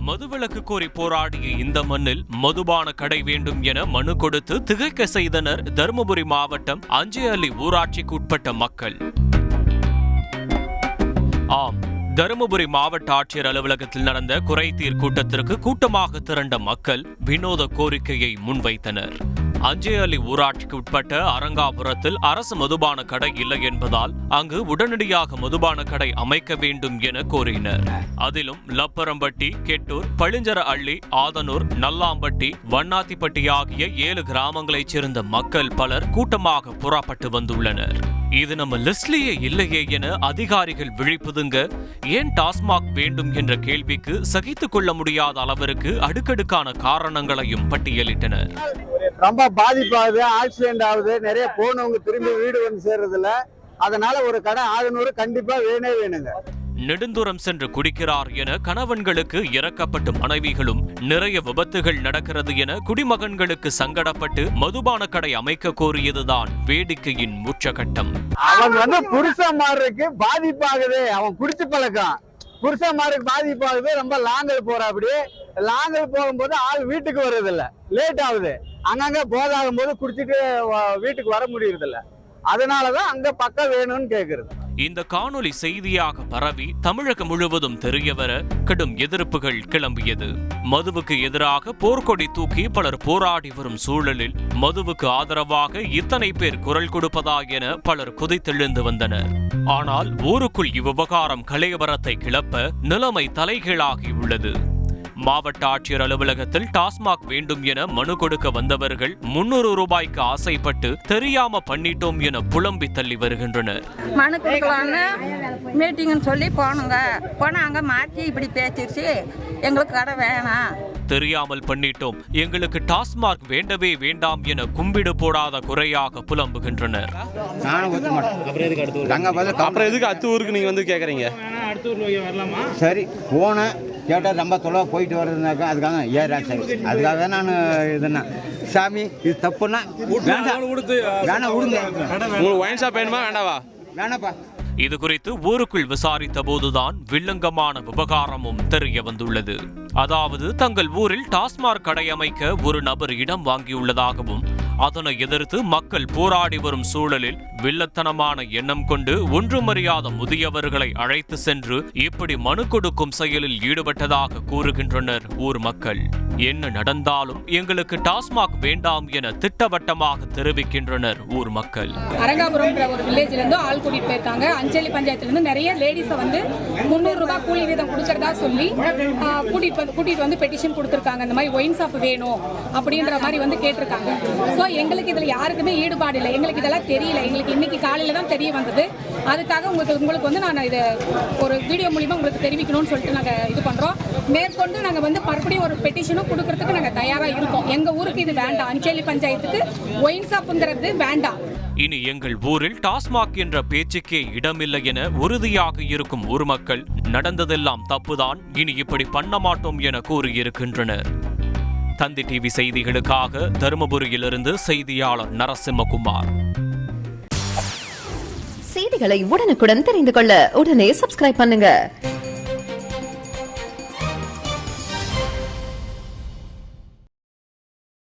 மதுவிலக்கு கோரி போராடிய இந்த மண்ணில் மதுபான கடை வேண்டும் என மனு கொடுத்து திகைக்க செய்தனர் தருமபுரி மாவட்டம் அஞ்சேஅள்ளி ஊராட்சிக்கு உட்பட்ட மக்கள். ஆம், தருமபுரி மாவட்ட ஆட்சியர் அலுவலகத்தில் நடந்த குறைதீர் கூட்டத்திற்கு கூட்டமாக திரண்ட மக்கள் வினோத கோரிக்கையை முன்வைத்தனர். அஞ்சேஅள்ளி ஊராட்சிக்கு உட்பட்ட அரங்காபுரத்தில் அரசு மதுபான கடை இல்லை என்பதால் அங்கு உடனடியாக மதுபான கடை அமைக்க வேண்டும் என கோரினர். அதிலும் லப்பரம்பட்டி, கெட்டூர், பளிஞ்சர அள்ளி, ஆதனூர், நல்லாம்பட்டி, வண்ணாத்திப்பட்டி ஆகிய 7 கிராமங்களைச் சேர்ந்த மக்கள் பலர் கூட்டமாக புறப்பட்டு வந்துள்ளனர். இது நம்ம லிஸ்ட்லயே இல்லையே என அதிகாரிகள் விழிப்புதுங்க. ஏன் டாஸ்மாக் வேண்டும் என்ற கேள்விக்கு சகித்துக் கொள்ள முடியாத அளவிற்கு அடுக்கடுக்கான காரணங்களையும் பட்டியலிட்டனர். ரொம்ப பாதிப்பாகுது, ஆக்சிடென்ட் ஆகுது, நிறைய போனவங்க திரும்பி வீடு வந்து சேர்றதில்ல. அதனால ஒரு கடை ஆதனூர் கண்டிப்பா வேணுங்க. நெடுந்தூரம் சென்று குடிக்கிறார் என கணவன்களுக்கு இறக்கப்பட்டு மனைவிகளும், நிறைய விபத்துகள் நடக்கிறது என குடிமகன்களுக்கு சங்கடப்பட்டு மதுபான கடை அமைக்க கோரியதுதான் வேடிக்கையின் உச்சகட்டம். அவன் புருஷன்மாருக்கு பாதிப்பாகுது, அவன் குடிச்சு பழக்கம், புருஷன்மாருக்கு பாதிப்பாகுது. ரொம்ப லாங்கல் போற, அப்படி லாங்கல் போகும்போது ஆள் வீட்டுக்கு வர்றதில்ல, லேட் ஆகுது. அங்கங்க போதாகும் போது குடிச்சிட்டு வீட்டுக்கு வர முடியறதில்ல. அதனாலதான் அங்க பக்கம் வேணும்னு கேக்குறது. இந்த காணொலி செய்தியாக பரவி தமிழகம் முழுவதும் தெரியவர கடும் எதிர்ப்புகள் கிளம்பியது. மதுவுக்கு எதிராக போர்க்கொடி தூக்கி பலர் போராடி வரும் சூழலில் மதுவுக்கு ஆதரவாக இத்தனை பேர் குரல் கொடுப்பதா என பலர் குதித்தெழுந்து வந்தனர். ஆனால் ஊருக்குள் இவ்விவகாரம் கலையபரத்தை கிளப்ப நிலைமை தலைகீழாகியுள்ளது. மாவட்ட ஆட்சியர் அலுவலகத்தில் டாஸ்மாக் வேண்டும் என மனு கொடுக்க வந்தவர்கள் 300 ரூபாய்க்கு ஆசைப்பட்டு தெரியாம பண்ணிட்டோம் என புலம்பி தள்ளி வருகின்றனர். மனு கொடுக்கலான்னு மீட்டிங்னு சொல்லி போனோங்க, அங்க மாற்றி இப்படி பேசிருச்சு, எங்களுக்கு கடை வேணாம், தெரியாமல் பண்ணிட்டோம், எங்களுக்கு டாஸ்மாக் வேண்டவே வேண்டாம் என கும்பிடு போடாத குறையாக புலம்புகின்றனர். சரி போன கேட்டால் ரொம்ப தொலைவாக போயிட்டு வர்றதுனாக்கா அதுக்காக அதுக்காக நான் இதுனா சாமி இது தப்புன்னா வேணாப்பா. இது குறித்து ஊருக்குள் விசாரித்த போதுதான் வில்லங்கமான விவகாரமும் தெரிய வந்துள்ளது. அதாவது தங்கள் ஊரில் டாஸ்மாக் கடை அமைக்க ஒரு நபர் இடம் வாங்கியுள்ளதாகவும் அதனை எதிர்த்து மக்கள் போராடி வரும் சூழலில் வில்லத்தனமான எண்ணம் கொண்டு ஒன்றுமறியாத முதியவர்களை அழைத்து சென்று இப்படி மனு கொடுக்கும் செயலில் ஈடுபட்டதாக கூறுகின்றனர் ஊர் மக்கள். என்ன நடந்தாலும் எங்களுக்கு டாஸ்மாக் வேண்டாம் என திட்டவட்டமாக தெரிவிக்கின்றனர் ஊர் மக்கள். அரங்காபுரம் ஒரு வில்லேஜ்ல இருந்து ஆள் கூட்டிட்டு போயிருக்காங்க. அஞ்சேஅள்ளி பஞ்சாயத்துல இருந்து நிறைய லேடிஸை 300 ரூபாய் கூலி வீதம் கொடுக்கறதா சொல்லி கூட்டிட்டு வந்து பெட்டிஷன் கொடுத்திருக்காங்க. இந்த மாதிரி ஒயின் ஷாப் வேணும் அப்படின்ற மாதிரி கேட்டிருக்காங்க. ஸோ எங்களுக்கு இதுல யாருக்குமே ஈடுபாடு இல்லை, எங்களுக்கு இதெல்லாம் தெரியல. எங்களுக்கு இன்னைக்கு காலையில தான் தெரிய வந்தது. அதுக்காக உங்களுக்கு நான் இதை ஒரு வீடியோ மூலியமா உங்களுக்கு தெரிவிக்கணும்னு சொல்லிட்டு நாங்க இது பண்றோம். மேற்கொண்டு நாங்க மறுபடியும் ஒரு பெட்டிஷனும் கொடுக்கறதுக்கு நாங்க தயாரா இருக்கோம். எங்க ஊருக்கு இது வேண்டாம், அஞ்சேஅள்ளி பஞ்சாயத்துக்கு ஒயின் ஷாப்ங்கிறது வேண்டாம். இனி எங்கள் ஊரில் டாஸ்மாக் என்ற பேச்சுக்கே இடமில்லை என உறுதியாக இருக்கும் ஊர் மக்கள் நடந்ததெல்லாம் தப்புதான், இனி இப்படி பண்ண மாட்டோம் என கூறியிருக்கின்றனர். தந்தி டிவி செய்திகளுக்காக தருமபுரியிலிருந்து செய்தியாளர் நரசிம்மகுமார். செய்திகளை உடனுக்குடன் தெரிந்து கொள்ள உடனே சப்ஸ்கிரைப் பண்ணுங்க.